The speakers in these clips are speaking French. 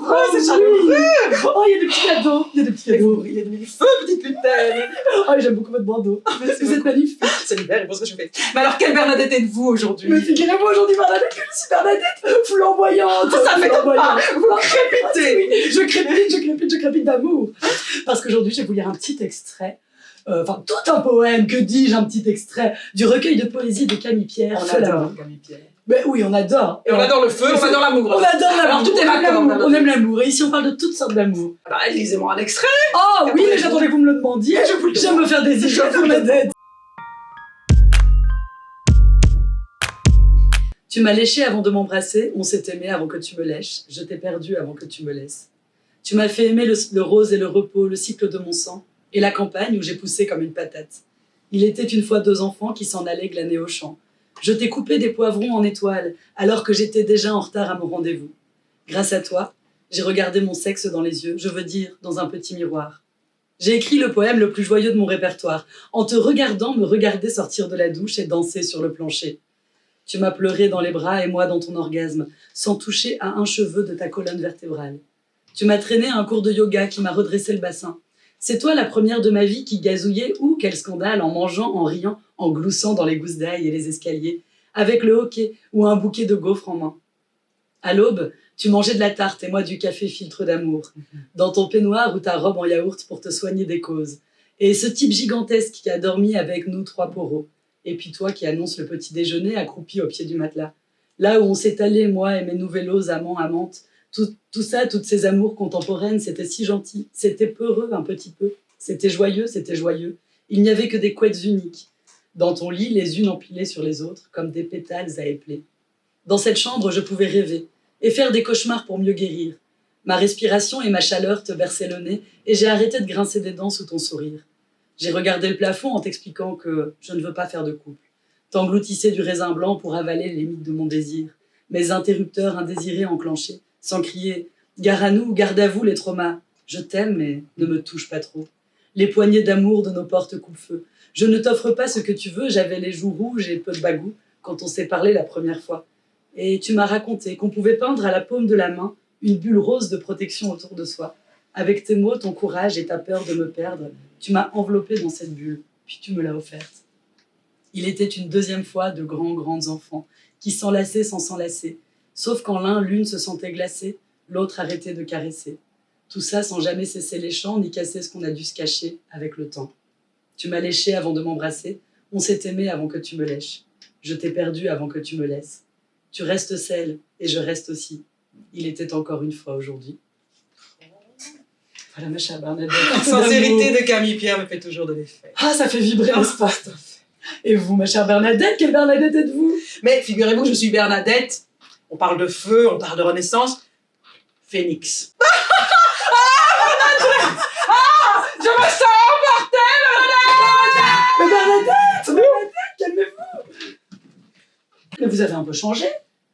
chaleureux, c'est chaleureux. Oh, il y a des petits cadeaux. Il y a des petits cadeaux. Il y a des mille-feux, petite putain. Oh, j'aime beaucoup votre bandeau. Vous êtes magnifique. C'est l'hiver, et pour ça que je fais. Mais alors, quelle Bernadette êtes-vous aujourd'hui? Mais figurez-vous aujourd'hui, Bernadette, que je suis Bernadette flamboyante. Ça m'étonne pas. Vous crépitez. Oui, je crépite d'amour. Parce qu'aujourd'hui, je vais vous lire un petit extrait. Enfin, tout un poème, que dis-je, un petit extrait du recueil de poésie de Camille Pierre. On adore Camille Pierre. Mais oui, on adore. Et on adore le feu, on adore l'amour. On adore l'amour. Alors, tout est On aime raccord, l'amour. alors. On aime l'amour. Et ici, on parle de toutes sortes d'amour. Bah, lisez-moi un extrait. Oh oui, Attendez, j'attendais que vous me le demandiez. Je vous le J'aime me faire des idées, Bernadette. Tu m'as léché avant de m'embrasser, on s'est aimé avant que tu me lèches, je t'ai perdu avant que tu me laisses. Tu m'as fait aimer le rose et le repos, le cycle de mon sang, et la campagne où j'ai poussé comme une patate. Il était une fois 2 enfants qui s'en allaient glaner au champ. Je t'ai coupé des poivrons en étoiles, alors que j'étais déjà en retard à mon rendez-vous. Grâce à toi, j'ai regardé mon sexe dans les yeux, je veux dire, dans un petit miroir. J'ai écrit le poème le plus joyeux de mon répertoire, en te regardant me regarder sortir de la douche et danser sur le plancher. Tu m'as pleuré dans les bras et moi dans ton orgasme, sans toucher à un cheveu de ta colonne vertébrale. Tu m'as traîné à un cours de yoga qui m'a redressé le bassin. C'est toi la première de ma vie qui gazouillait, ou quel scandale, en mangeant, en riant, en gloussant dans les gousses d'ail et les escaliers, avec le hockey ou un bouquet de gaufres en main. À l'aube, tu mangeais de la tarte et moi du café filtre d'amour, dans ton peignoir ou ta robe en yaourt pour te soigner des causes. Et ce type gigantesque qui a dormi avec nous 3 poros. Et puis toi qui annonce le petit déjeuner accroupi au pied du matelas. Là où on s'est allé, moi et mes nouvellos amants, amantes, tout ça, toutes ces amours contemporaines, c'était si gentil, c'était peureux un petit peu, c'était joyeux, il n'y avait que des couettes uniques. Dans ton lit, les unes empilées sur les autres, comme des pétales à épeler. Dans cette chambre, je pouvais rêver, et faire des cauchemars pour mieux guérir. Ma respiration et ma chaleur te berçaient le nez, et j'ai arrêté de grincer des dents sous ton sourire. J'ai regardé le plafond en t'expliquant que je ne veux pas faire de couple. T'engloutissais du raisin blanc pour avaler les mythes de mon désir. Mes interrupteurs indésirés enclenchés, sans crier « Gare à nous, garde à vous les traumas. Je t'aime, mais ne me touche pas trop. » Les poignées d'amour de nos portes coupe-feu. Je ne t'offre pas ce que tu veux, j'avais les joues rouges et peu de bagout quand on s'est parlé la première fois. Et tu m'as raconté qu'on pouvait peindre à la paume de la main une bulle rose de protection autour de soi. Avec tes mots, ton courage et ta peur de me perdre, tu m'as enveloppée dans cette bulle, puis tu me l'as offerte. Il était une 2e fois de grands enfants qui s'enlaçaient sans s'enlacer, sauf quand l'une se sentait glacée, l'autre arrêtait de caresser. Tout ça sans jamais cesser les chants ni casser ce qu'on a dû se cacher avec le temps. Tu m'as léché avant de m'embrasser, on s'est aimé avant que tu me lèches. Je t'ai perdu avant que tu me laisses. Tu restes celle et je reste aussi. Il était encore une fois aujourd'hui. Voilà ma chère Bernadette. La sincérité de Camille Pierre me fait toujours de l'effet. Ah, ça fait vibrer l'espace. Et vous, ma chère Bernadette, quelle Bernadette êtes-vous? Mais figurez-vous, je suis Bernadette. On parle de feu, on parle de renaissance. Phénix. Je me sens emportée, Mais Bernadette, calmez-vous. Mais vous avez un peu changé.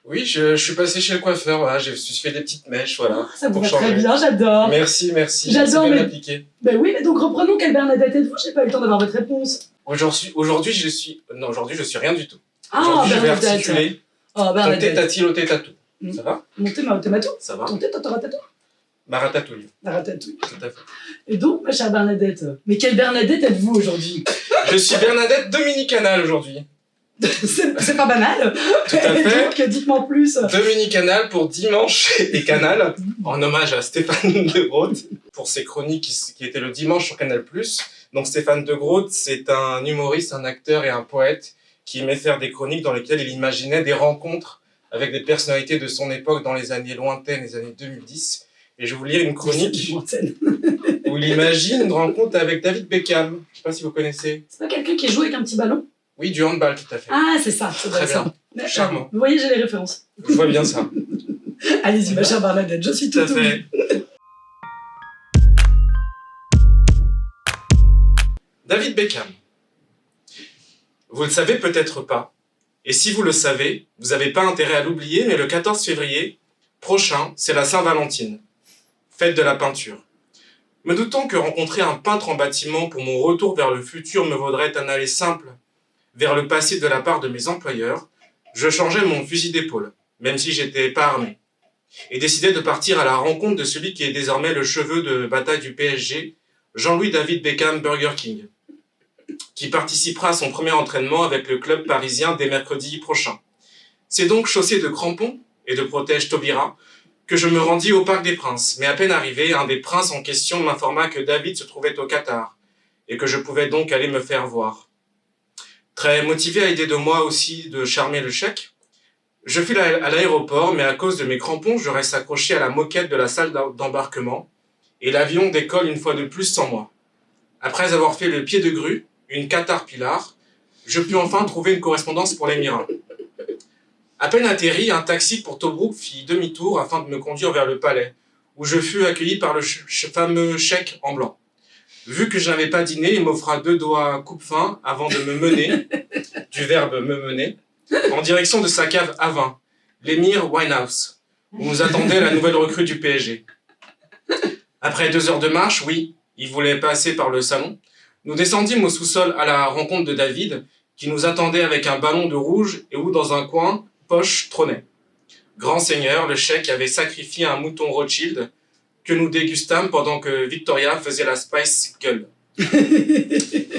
Oui, je suis passé chez le coiffeur, voilà, je me suis fait des petites mèches, voilà. Ça vous pour va très changer. bien, j'adore. Merci. J'adore, c'est bien mais- appliqué. Ben oui, mais donc reprenons, quelle Bernadette êtes-vous? J'ai pas eu le temps d'avoir votre réponse. Aujourd'hui, je suis rien du tout. Ah, Aujourd'hui, je vais Bernadette. articuler. Oh, Tonté, Bernadette. tati, loté, tatou. Mm. Ça va? Montez ma matou. Ça va? Tonté, tataratatou. Maratatouille. La ratatouille. Tout à fait. Et donc, ma chère Bernadette, mais quelle Bernadette êtes-vous aujourd'hui? Je suis Bernadette Dominicanale aujourd'hui. C'est pas banal. Tout à Et fait. donc, dites-moi en plus. Dominicanale pour dimanche et Canal, en hommage à Stéphane de Groot, pour ses chroniques qui étaient le dimanche sur Canal+. Donc Stéphane de Groot, c'est un humoriste, un acteur et un poète qui aimait faire des chroniques dans lesquelles il imaginait des rencontres avec des personnalités de son époque dans les années lointaines, les années 2010. Et je vais vous lire une chronique où il imagine une rencontre avec David Beckham. Je sais pas si vous connaissez. C'est pas quelqu'un qui joue avec un petit ballon? Oui, du handball, tout à fait. Ah, c'est ça, c'est Très ça. bien. Charmant. Vous voyez, j'ai les références. Je vois bien ça. Allez-y, ma chère Bernadette, je suis Tout à tout fait. David Beckham. Vous le savez peut-être pas. Et si vous le savez, vous n'avez pas intérêt à l'oublier, mais le 14 février prochain, c'est la Saint-Valentin, fête de la peinture. Me doutant que rencontrer un peintre en bâtiment pour mon retour vers le futur me vaudrait un aller simple vers le passé de la part de mes employeurs, je changeais mon fusil d'épaule, même si j'étais pas armé. et décidai de partir à la rencontre de celui qui est désormais le cheveu de bataille du PSG, Jean-Louis David Beckham Burger King, qui participera à son premier entraînement avec le club parisien dès mercredi prochain. C'est donc chaussé de crampons et de protège Taubira que je me rendis au Parc des Princes, mais à peine arrivé, un des princes en question m'informa que David se trouvait au Qatar, et que je pouvais donc aller me faire voir. Très motivé à l'idée de moi aussi de charmer le cheik, je file à l'aéroport, mais à cause de mes crampons, je reste accroché à la moquette de la salle d'embarquement, et l'avion décolle une fois de plus sans moi. Après avoir fait le pied de grue, une caterpillar, je pus enfin trouver une correspondance pour l'Émirat. À peine atterri, un taxi pour Tobrouk fit demi-tour afin de me conduire vers le palais, où je fus accueilli par le fameux cheik en blanc. Vu que je n'avais pas dîné, il m'offra 2 doigts coupe-fin avant de me mener, du verbe me mener, en direction de sa cave à vin, l'émir Winehouse, où nous attendait la nouvelle recrue du PSG. Après 2 heures de marche, oui, il voulait passer par le salon, nous descendîmes au sous-sol à la rencontre de David, qui nous attendait avec un ballon de rouge et où dans un coin, Poche trônait. Grand seigneur, le cheik avait sacrifié un mouton Rothschild que nous dégustâmes pendant que Victoria faisait la Spice Girl.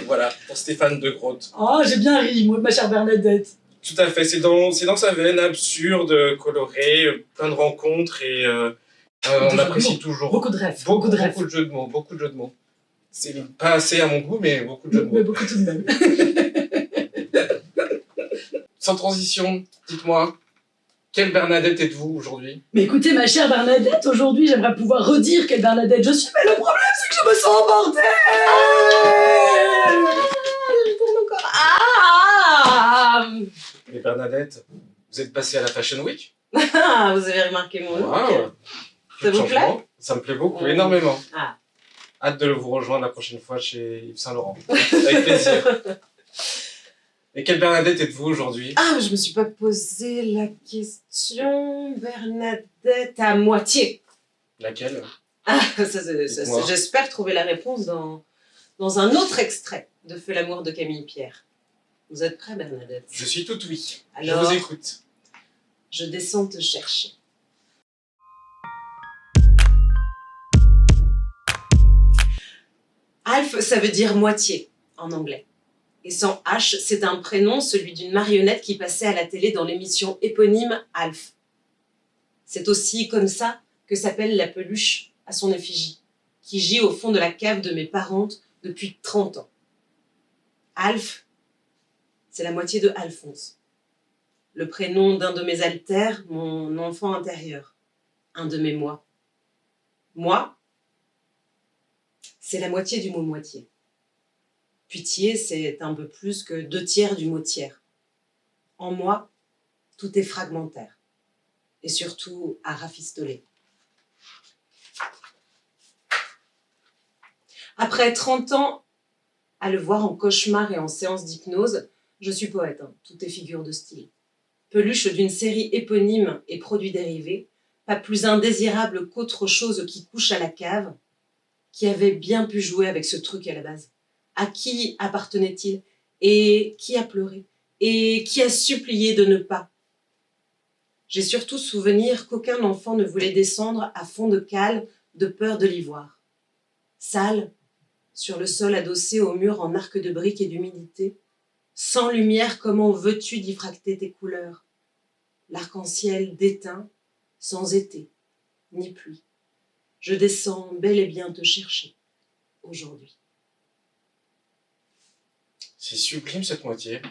Voilà, pour Stéphane de Groot. Oh, j'ai bien ri, moi, ma chère Bernadette. Tout à fait, c'est dans sa veine absurde, colorée, plein de rencontres et on apprécie toujours. Beaucoup de rêves. Beaucoup de jeux de mots, beaucoup de jeux de mots. C'est pas assez à mon goût, mais beaucoup de jeux de mots. Mais beaucoup tout de même. Sans transition, dites-moi, quelle Bernadette êtes-vous aujourd'hui? Mais écoutez, ma chère Bernadette, aujourd'hui, j'aimerais pouvoir redire quelle Bernadette je suis, mais le problème, c'est que je me sens embordée. Je tourne encore. Mais Bernadette, vous êtes passée à la Fashion Week? Ah, vous avez remarqué mon look. Waouh. Ça vous plaît? Ça me plaît beaucoup, énormément. Ah. Hâte de vous rejoindre la prochaine fois chez Yves Saint Laurent. Avec plaisir. Et quelle Bernadette êtes-vous aujourd'hui? Ah, je me suis pas posé la question. Bernadette à moitié. Laquelle? Ah, Dites-moi. j'espère trouver la réponse dans un autre extrait de Feu l'amour de Camille Pierre. Vous êtes prêts, Bernadette? Je suis tout oui. Alors, je vous écoute. je descends te chercher. Alf, ça veut dire moitié en anglais. Et sans H, c'est un prénom, celui d'une marionnette qui passait à la télé dans l'émission éponyme Alf. C'est aussi comme ça que s'appelle la peluche à son effigie, qui gît au fond de la cave de mes parents depuis 30 ans. Alf, c'est la moitié de Alphonse. Le prénom d'un de mes alters, mon enfant intérieur. Un de mes moi. Moi, c'est la moitié du mot moitié. Pitié, c'est un peu plus que 2/3 du mot tiers. En moi, tout est fragmentaire. Et surtout à rafistoler. Après 30 ans à le voir en cauchemar et en séance d'hypnose, je suis poète, tout est figure de style. Peluche d'une série éponyme et produits dérivés, pas plus indésirable qu'autre chose qui couche à la cave, qui avait bien pu jouer avec ce truc à la base. À qui appartenait-il? Et qui a pleuré? Et qui a supplié de ne pas? J'ai surtout souvenir qu'aucun enfant ne voulait descendre à fond de cale de peur de l'ivoire. Sale, sur le sol adossé au mur en arc de briques et d'humidité, sans lumière, comment veux-tu diffracter tes couleurs? L'arc-en-ciel déteint, sans été, ni pluie. Je descends bel et bien te chercher, aujourd'hui. C'est sublime cette moitié.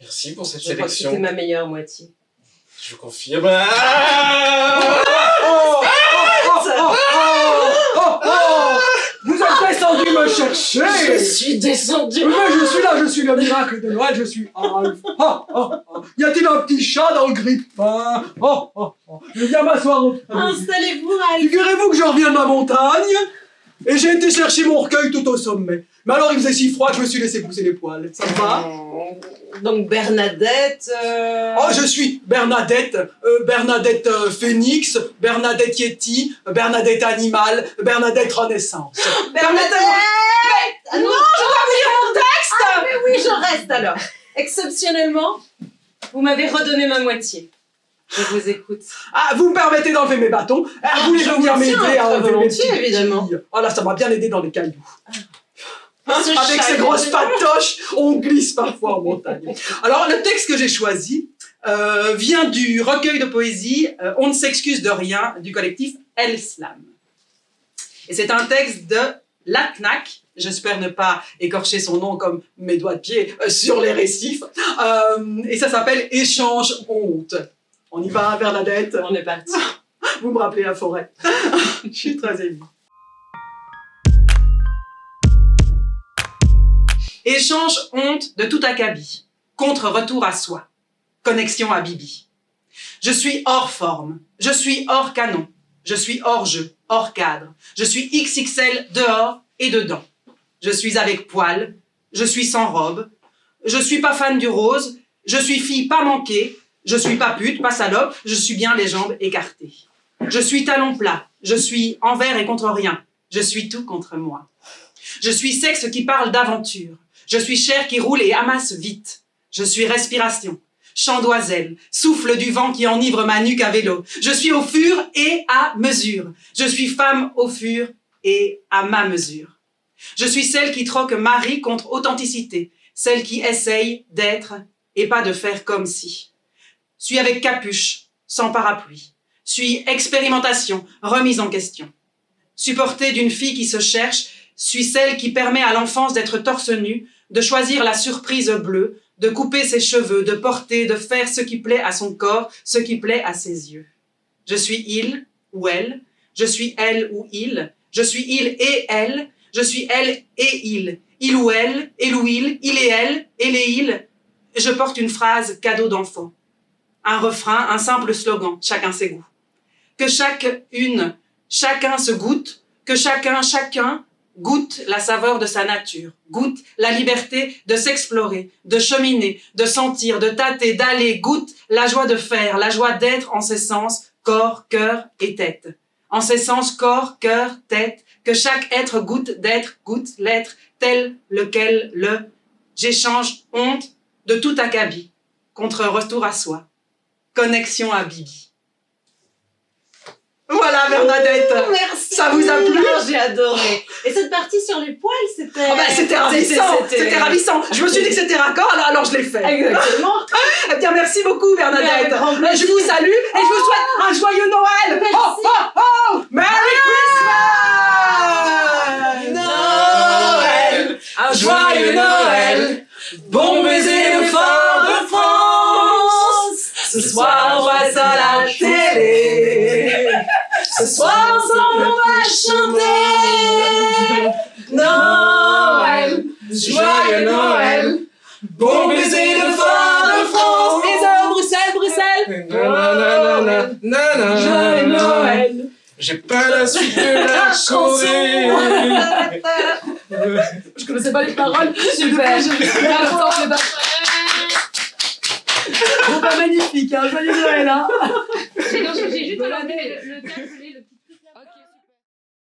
Merci pour cette Je crois que sélection. c'était ma meilleure moitié. Je confirme. Ah Vous êtes descendu me chercher. Je suis descendue. Mais je suis là, je suis le miracle de Noël, je suis Alf. Y a-t-il un petit chat dans le grille-pain? Je viens m'asseoir au pied. Installez-vous, Alf. Figurez-vous que je reviens de ma montagne et j'ai été chercher mon recueil tout au sommet. Mais alors il faisait si froid que je me suis laissé pousser les poils. Ça va? Donc Bernadette... Oh, je suis Bernadette, Bernadette Phénix, Bernadette Yeti, Bernadette Animal, Bernadette Renaissance. Bernadette. Ah non, je dois vous lire mon texte. Ah mais oui, je reste alors. Exceptionnellement, vous m'avez redonné ma moitié. Je vous écoute. Ah, vous me permettez d'enlever mes bâtons. Voulez-vous je venir vous m'aider tiens, à très enlever mes volontiers, petites évidemment. billes? Oh là, ça m'a bien aidé dans les cailloux. Ce Avec chat, ces grosses patoches, on glisse parfois en montagne. Alors, le texte que j'ai choisi vient du recueil de poésie On ne s'excuse de rien du collectif El Slam. Et c'est un texte de Latnak, j'espère ne pas écorcher son nom comme mes doigts de pied sur les récifs, et ça s'appelle Échange honte. On y va, Bernadette? On est parti. Vous me rappelez la forêt. Je suis très émue. Échange honte de tout acabit, contre retour à soi, connexion à Bibi. Je suis hors forme, je suis hors canon, je suis hors jeu, hors cadre, je suis XXL dehors et dedans. Je suis avec poil, je suis sans robe, je suis pas fan du rose, je suis fille pas manquée, je suis pas pute, pas salope, je suis bien les jambes écartées. Je suis talon plat, je suis envers et contre rien, je suis tout contre moi. Je suis sexe qui parle d'aventure, je suis chair qui roule et amasse vite. Je suis respiration, chant d'oiselle, souffle du vent qui enivre ma nuque à vélo. Je suis au fur et à mesure. Je suis femme au fur et à ma mesure. Je suis celle qui troque mari contre authenticité, celle qui essaye d'être et pas de faire comme si. Suis avec capuche, sans parapluie. Suis expérimentation, remise en question. Supportée d'une fille qui se cherche, suis celle qui permet à l'enfance d'être torse nu, de choisir la surprise bleue, de couper ses cheveux, de porter, de faire ce qui plaît à son corps, ce qui plaît à ses yeux. Je suis il ou elle, je suis elle ou il, je suis il et elle, je suis elle et il ou elle ou il et elle et il. Je porte une phrase cadeau d'enfant, un refrain, un simple slogan, chacun ses goûts. Que chacun se goûte, que chacun goûte la saveur de sa nature, goûte la liberté de s'explorer, de cheminer, de sentir, de tâter, d'aller, goûte la joie de faire, la joie d'être en ses sens, corps, cœur et tête. En ses sens, corps, cœur, tête, que chaque être goûte d'être, goûte l'être, tel lequel j'échange honte de tout acabit, contre retour à soi, connexion à Bibi. Voilà Bernadette. Merci. Ça vous a plu? Non, j'ai adoré. Et cette partie sur les poils, c'était... Oh ben, c'était ravissant, c'était ravissant. Je me suis dit que c'était raccord, alors je l'ai fait. Exactement. Eh bien, merci beaucoup Bernadette. Avec grand plaisir. Je vous salue et je vous souhaite un joyeux Noël. Merci. Oh, oh, oh, Merry Christmas. Noël, un joyeux Noël. Bon baiser de fort de France. Ce soir, on passe à la télé. Ce soir, ensemble, on va chanter Noël, joyeux Noël, bon baiser de fin de France. Et de Bruxelles, Bruxelles. Joyeux Noël. J'ai pas la suite de la chanson. Je connaissais pas les paroles. Super. Bon, bah, magnifique, hein, joyeux Noël, hein. J'ai juste enlevé le texte.